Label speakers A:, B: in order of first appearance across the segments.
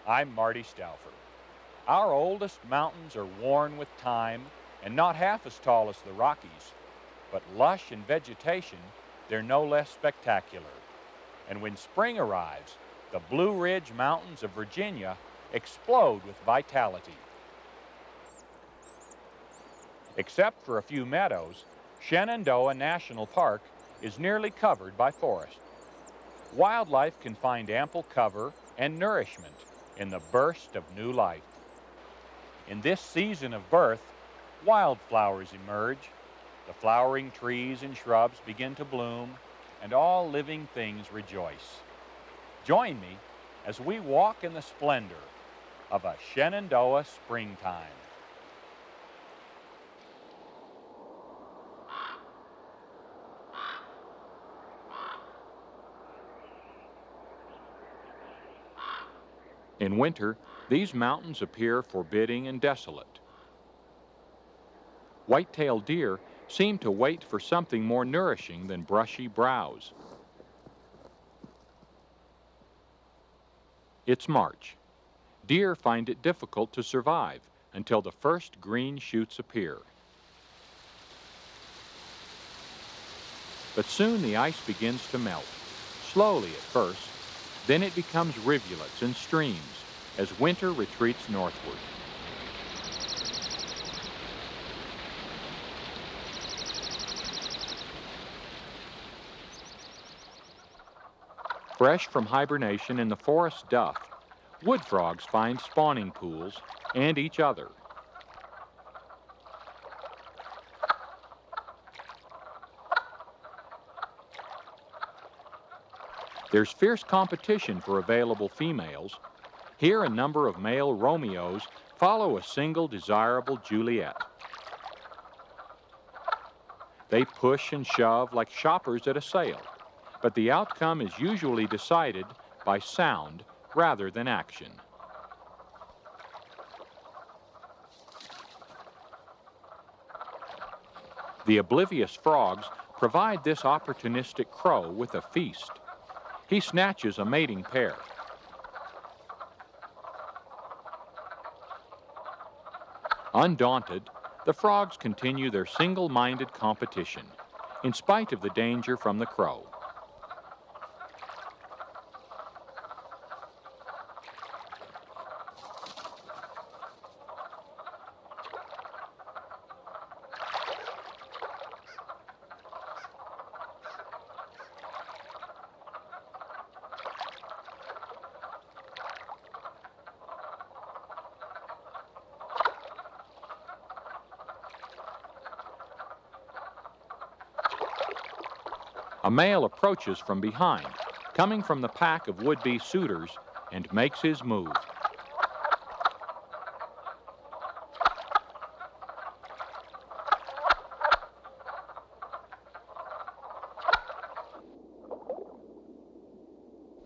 A: I'm Marty Stouffer. Our oldest mountains are worn with time and not half as tall as the Rockies, but lush in vegetation, they're no less spectacular. And when spring arrives, the Blue Ridge Mountains of Virginia explode with vitality. Except for a few meadows, Shenandoah National Park is nearly covered by forest. Wildlife can find ample cover and nourishment in the burst of new life. In this season of birth, wildflowers emerge, the flowering trees and shrubs begin to bloom, and all living things rejoice. Join me as we walk in the splendor of a Shenandoah springtime. In winter, these mountains appear forbidding and desolate. White-tailed deer seem to wait for something more nourishing than brushy browse. It's March. Deer find it difficult to survive until the first green shoots appear. But soon the ice begins to melt, slowly at first. Then it becomes rivulets and streams as winter retreats northward. Fresh from hibernation in the forest duff, wood frogs find spawning pools and each other. There's fierce competition for available females. Here, a number of male Romeos follow a single desirable Juliet. They push and shove like shoppers at a sale, but the outcome is usually decided by sound rather than action. The oblivious frogs provide this opportunistic crow with a feast. He snatches a mating pair. Undaunted, the frogs continue their single-minded competition, in spite of the danger from the crow. A male approaches from behind, coming from the pack of would-be suitors, and makes his move.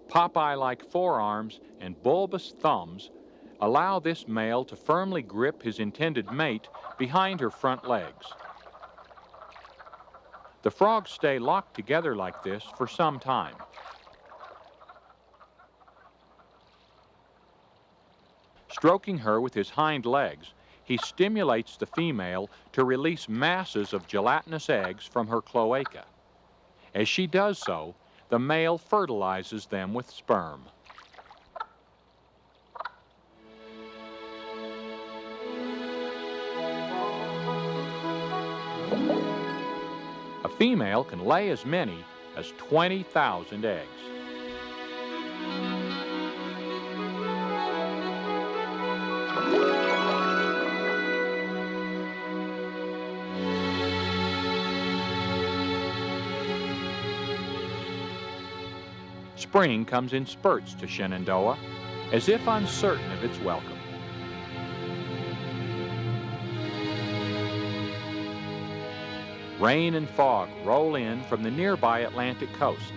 A: Popeye-like forearms and bulbous thumbs allow this male to firmly grip his intended mate behind her front legs. The frogs stay locked together like this for some time. Stroking her with his hind legs, he stimulates the female to release masses of gelatinous eggs from her cloaca. As she does so, the male fertilizes them with sperm. female can lay as many as 20,000 eggs. Spring comes in spurts to Shenandoah, as if uncertain of its welcome. Rain and fog roll in from the nearby Atlantic coast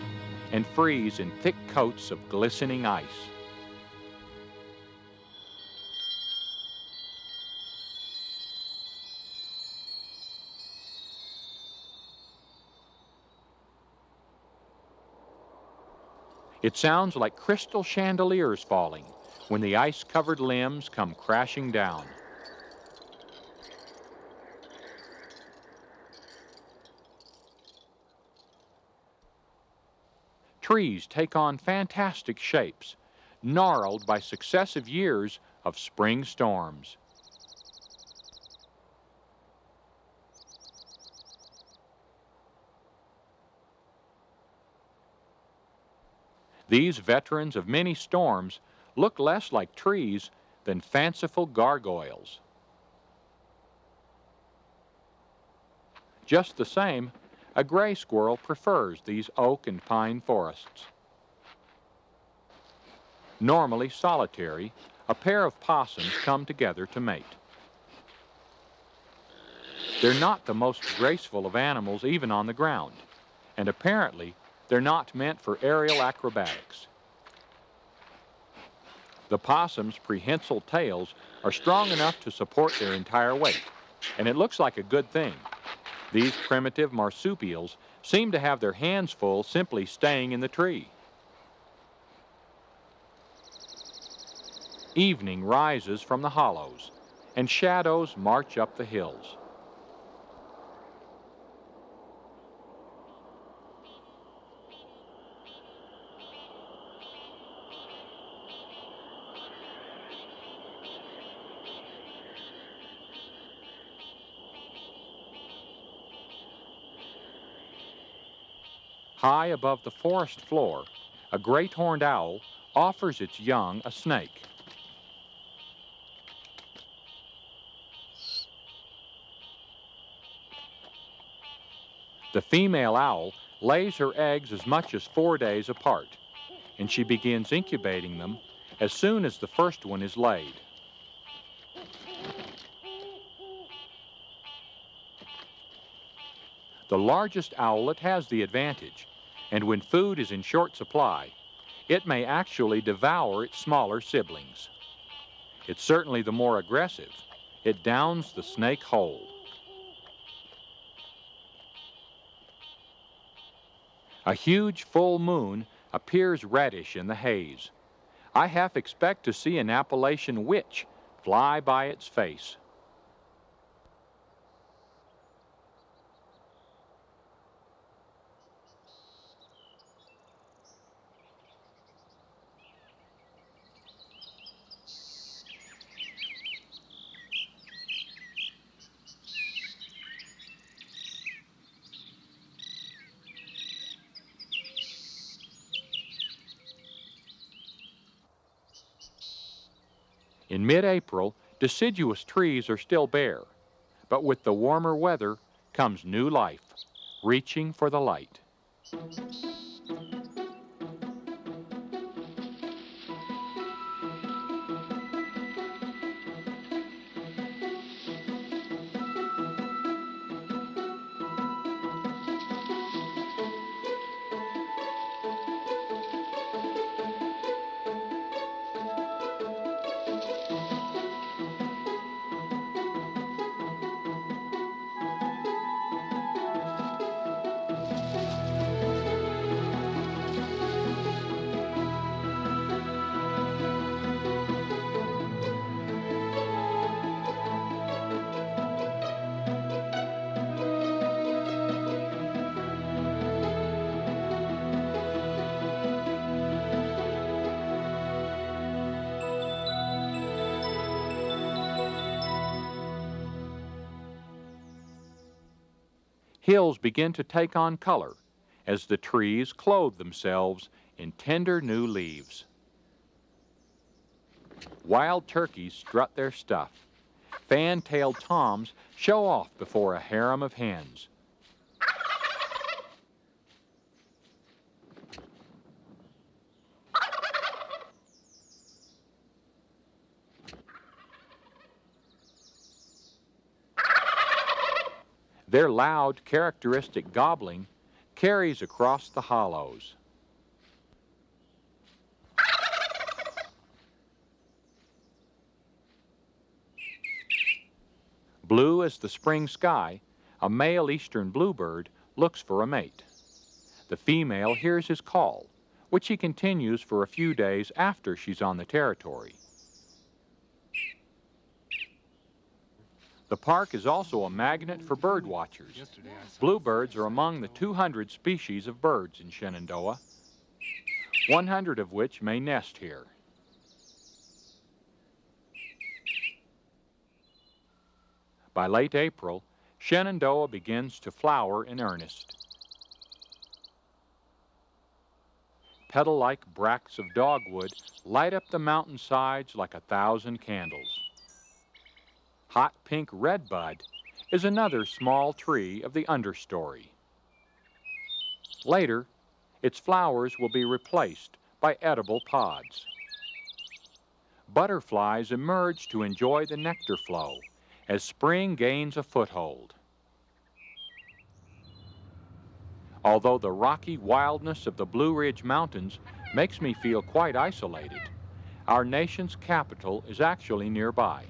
A: and freeze in thick coats of glistening ice. It sounds like crystal chandeliers falling when the ice-covered limbs come crashing down. Trees take on fantastic shapes, gnarled by successive years of spring storms. These veterans of many storms look less like trees than fanciful gargoyles. Just the same, a gray squirrel prefers these oak and pine forests. Normally solitary, a pair of possums come together to mate. They're not the most graceful of animals even on the ground, and apparently they're not meant for aerial acrobatics. The possum's prehensile tails are strong enough to support their entire weight, and it looks like a good thing. These primitive marsupials seem to have their hands full simply staying in the tree. Evening rises from the hollows, and shadows march up the hills. High above the forest floor, a great horned owl offers its young a snake. The female owl lays her eggs as much as 4 days apart, and she begins incubating them as soon as the first one is laid. The largest owlet has the advantage, and when food is in short supply, it may actually devour its smaller siblings. It's certainly the more aggressive. It downs the snake whole. A huge full moon appears reddish in the haze. I half expect to see an Appalachian witch fly by its face. In mid-April, deciduous trees are still bare, but with the warmer weather comes new life, reaching for the light. hills begin to take on color as the trees clothe themselves in tender new leaves. Wild turkeys strut their stuff. Fan-tailed toms show off before a harem of hens. Their loud, characteristic gobbling carries across the hollows. Blue as the spring sky, a male eastern bluebird looks for a mate. The female hears his call, which he continues for a few days after she's on the territory. The park is also a magnet for bird watchers. Bluebirds are among the 200 species of birds in Shenandoah, 100 of which may nest here. By late April, Shenandoah begins to flower in earnest. Petal-like bracts of dogwood light up the mountainsides like 1,000 candles. Hot pink redbud is another small tree of the understory. Later, its flowers will be replaced by edible pods. Butterflies emerge to enjoy the nectar flow as spring gains a foothold. Although the rocky wildness of the Blue Ridge Mountains makes me feel quite isolated, our nation's capital is actually nearby.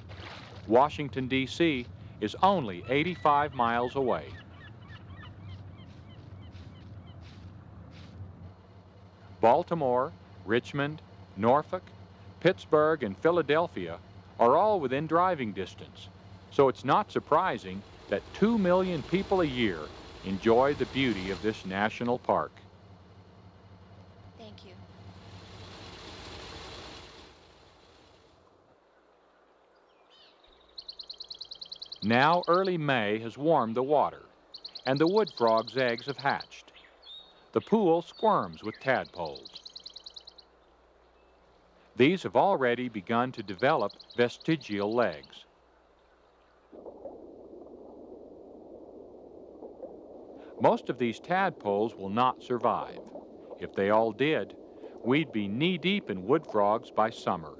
A: Washington, D.C. is only 85 miles away. Baltimore, Richmond, Norfolk, Pittsburgh, and Philadelphia are all within driving distance, so it's not surprising that 2 million people a year enjoy the beauty of this national park.
B: Thank you.
A: Now early May has warmed the water, and the wood frog's eggs have hatched. The pool squirms with tadpoles. These have already begun to develop vestigial legs. Most of these tadpoles will not survive. If they all did, we'd be knee-deep in wood frogs by summer.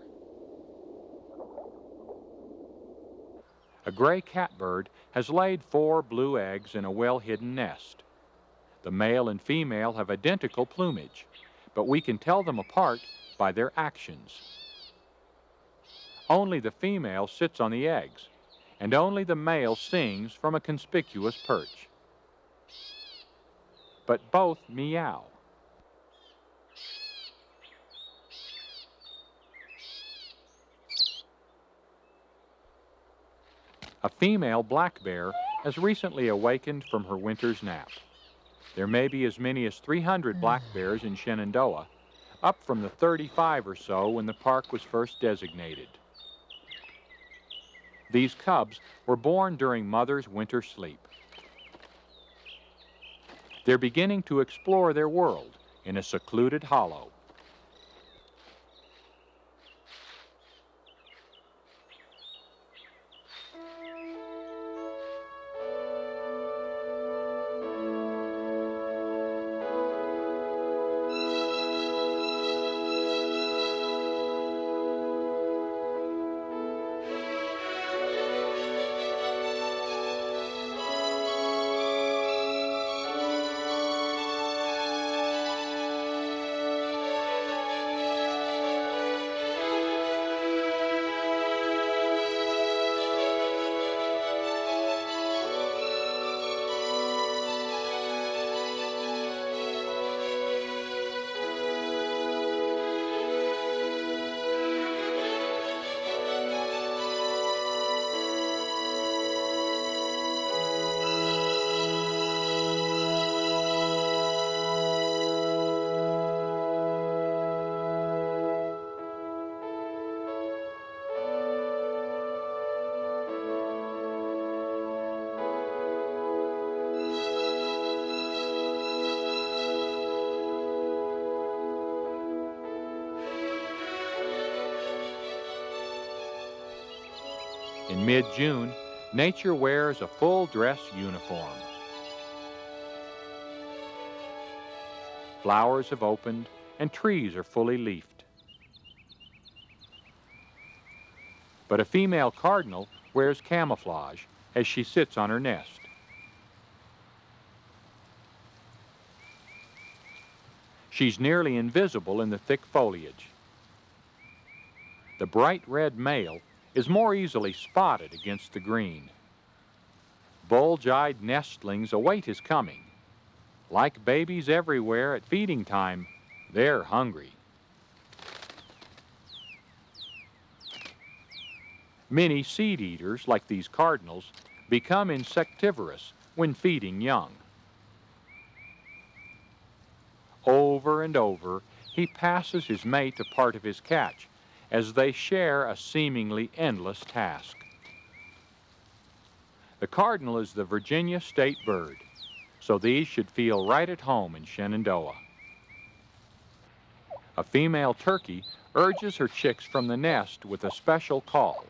A: A gray catbird has laid 4 blue eggs in a well-hidden nest. The male and female have identical plumage, but we can tell them apart by their actions. Only the female sits on the eggs, and only the male sings from a conspicuous perch. But both meow. A female black bear has recently awakened from her winter's nap. There may be as many as 300 black bears in Shenandoah, up from the 35 or so when the park was first designated. These cubs were born during mother's winter sleep. They're beginning to explore their world in a secluded hollow. In mid-June, nature wears a full-dress uniform. Flowers have opened and trees are fully leafed. But a female cardinal wears camouflage as she sits on her nest. She's nearly invisible in the thick foliage. The bright red male is more easily spotted against the green. Bulge-eyed nestlings await his coming. Like babies everywhere at feeding time, they're hungry. Many seed eaters, like these cardinals, become insectivorous when feeding young. Over and over, he passes his mate a part of his catch as they share a seemingly endless task. The cardinal is the Virginia state bird, so these should feel right at home in Shenandoah. A female turkey urges her chicks from the nest with a special call.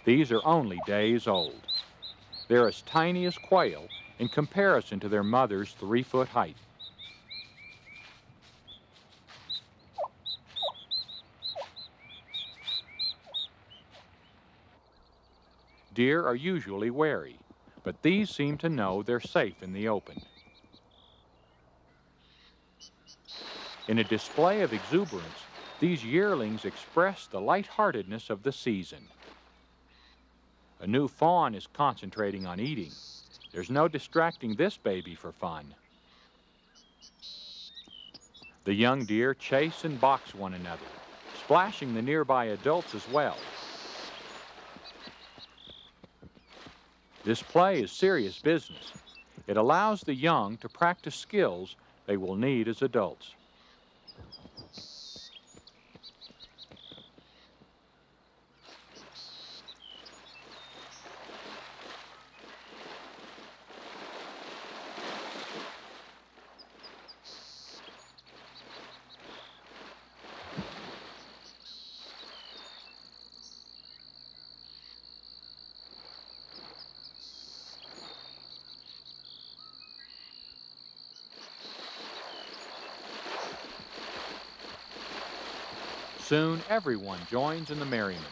A: These are only days old. They're as tiny as quail in comparison to their mother's 3-foot height. Deer are usually wary, but these seem to know they're safe in the open. In a display of exuberance, these yearlings express the lightheartedness of the season. A new fawn is concentrating on eating. There's no distracting this baby for fun. The young deer chase and box one another, splashing the nearby adults as well. This play is serious business. It allows the young to practice skills they will need as adults. Soon, everyone joins in the merriment.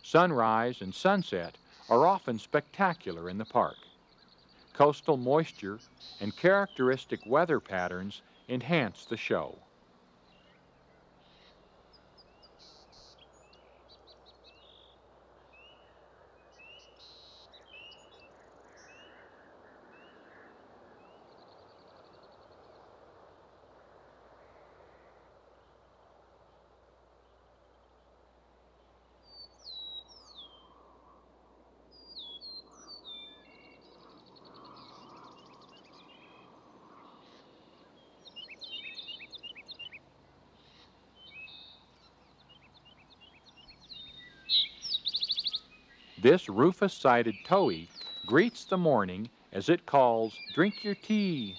A: Sunrise and sunset are often spectacular in the park. Coastal moisture and characteristic weather patterns enhance the show. This rufous-sided towhee greets the morning as it calls, "Drink your tea."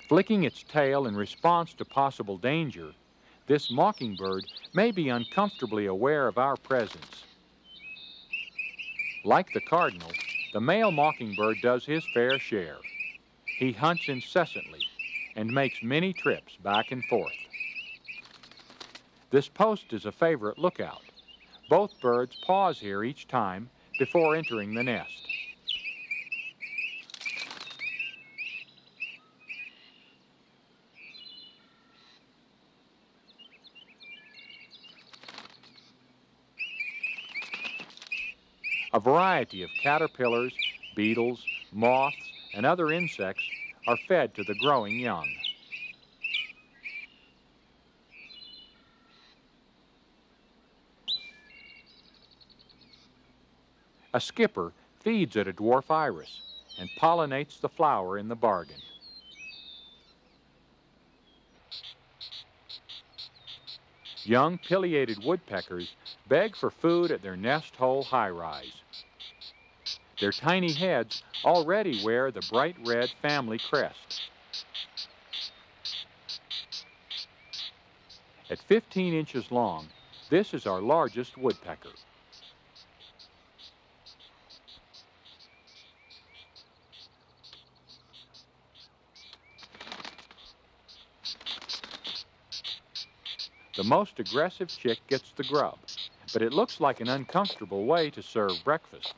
A: Flicking its tail in response to possible danger, this mockingbird may be uncomfortably aware of our presence. Like the cardinal, the male mockingbird does his fair share. He hunts incessantly and makes many trips back and forth. This post is a favorite lookout. Both birds pause here each time before entering the nest. A variety of caterpillars, beetles, moths, and other insects are fed to the growing young. A skipper feeds at a dwarf iris and pollinates the flower in the bargain. Young pileated woodpeckers beg for food at their nest hole high-rise. Their tiny heads already wear the bright red family crest. At 15 inches long, this is our largest woodpecker. The most aggressive chick gets the grub, but it looks like an uncomfortable way to serve breakfast.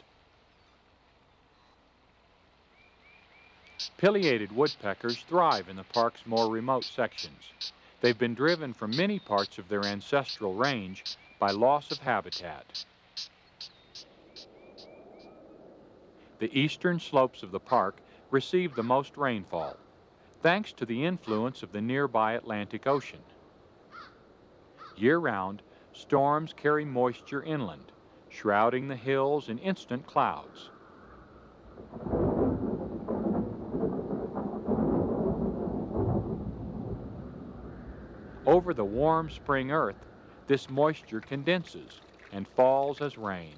A: Pileated woodpeckers thrive in the park's more remote sections. They've been driven from many parts of their ancestral range by loss of habitat. The eastern slopes of the park receive the most rainfall, thanks to the influence of the nearby Atlantic Ocean. Year-round, storms carry moisture inland, shrouding the hills in instant clouds. Over the warm spring earth, this moisture condenses and falls as rain.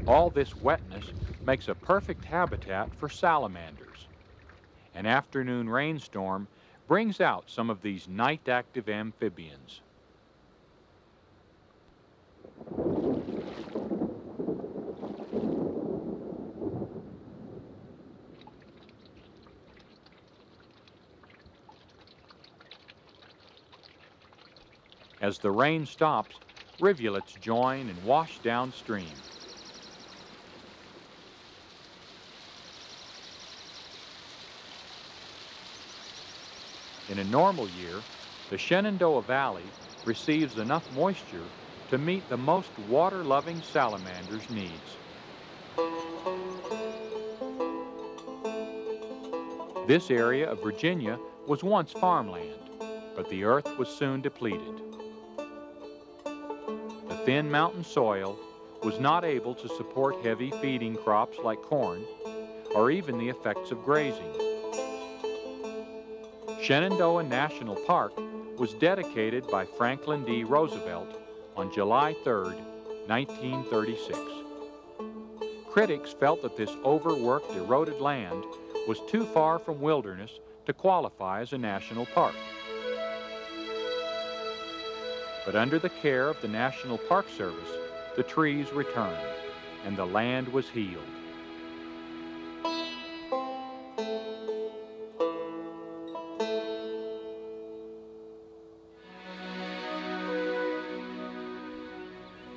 A: All this wetness makes a perfect habitat for salamanders. An afternoon rainstorm brings out some of these night-active amphibians. As the rain stops, rivulets join and wash downstream. In a normal year, the Shenandoah Valley receives enough moisture to meet the most water-loving salamander's needs. This area of Virginia was once farmland, but the earth was soon depleted. The thin mountain soil was not able to support heavy feeding crops like corn, or even the effects of grazing. Shenandoah National Park was dedicated by Franklin D. Roosevelt on July 3, 1936. Critics felt that this overworked, eroded land was too far from wilderness to qualify as a national park. But under the care of the National Park Service, the trees returned and the land was healed.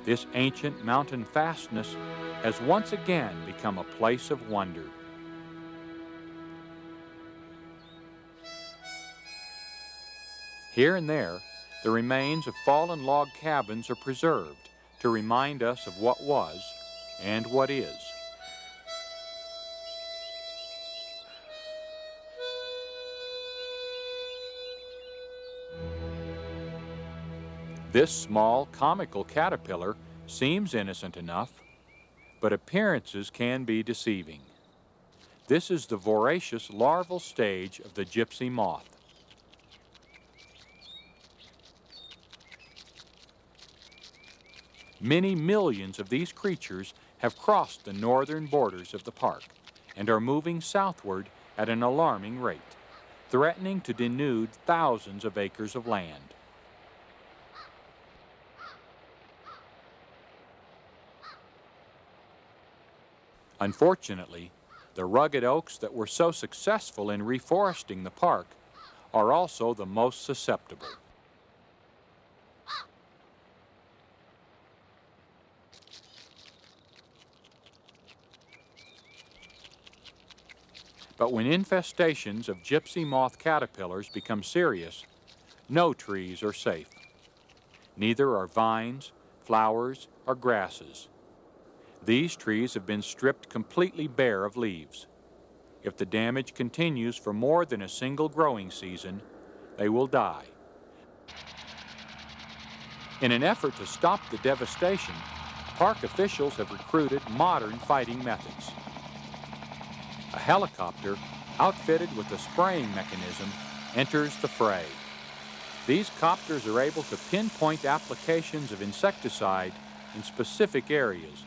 A: This ancient mountain fastness has once again become a place of wonder. Here and there, the remains of fallen log cabins are preserved to remind us of what was and what is. This small, comical caterpillar seems innocent enough, but appearances can be deceiving. This is the voracious larval stage of the gypsy moth. Many millions of these creatures have crossed the northern borders of the park and are moving southward at an alarming rate, threatening to denude thousands of acres of land. Unfortunately, the rugged oaks that were so successful in reforesting the park are also the most susceptible. But when infestations of gypsy moth caterpillars become serious, no trees are safe. Neither are vines, flowers, or grasses. These trees have been stripped completely bare of leaves. If the damage continues for more than a single growing season, they will die. In an effort to stop the devastation, park officials have recruited modern fighting methods. A helicopter, outfitted with a spraying mechanism, enters the fray. These copters are able to pinpoint applications of insecticide in specific areas.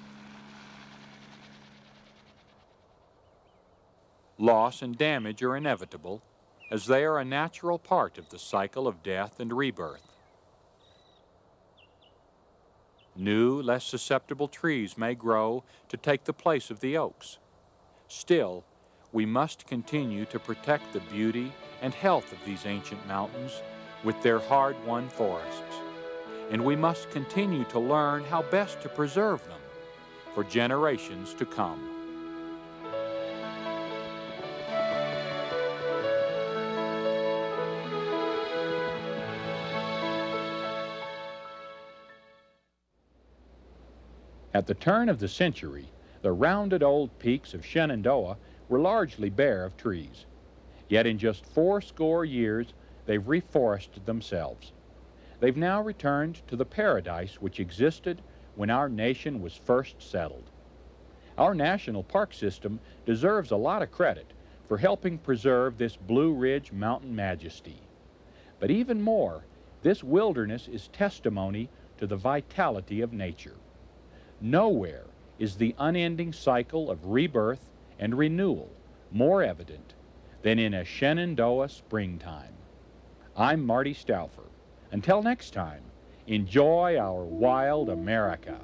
A: Loss and damage are inevitable, as they are a natural part of the cycle of death and rebirth. New, less susceptible trees may grow to take the place of the oaks. Still, we must continue to protect the beauty and health of these ancient mountains with their hard-won forests. And we must continue to learn how best to preserve them for generations to come. At the turn of the century, the rounded old peaks of Shenandoah were largely bare of trees. Yet in just 80 years, they've reforested themselves. They've now returned to the paradise which existed when our nation was first settled. Our national park system deserves a lot of credit for helping preserve this Blue Ridge mountain majesty. But even more, this wilderness is testimony to the vitality of nature. Nowhere is the unending cycle of rebirth and renewal more evident than in a Shenandoah springtime. I'm Marty Stouffer. Until next time, enjoy our wild America.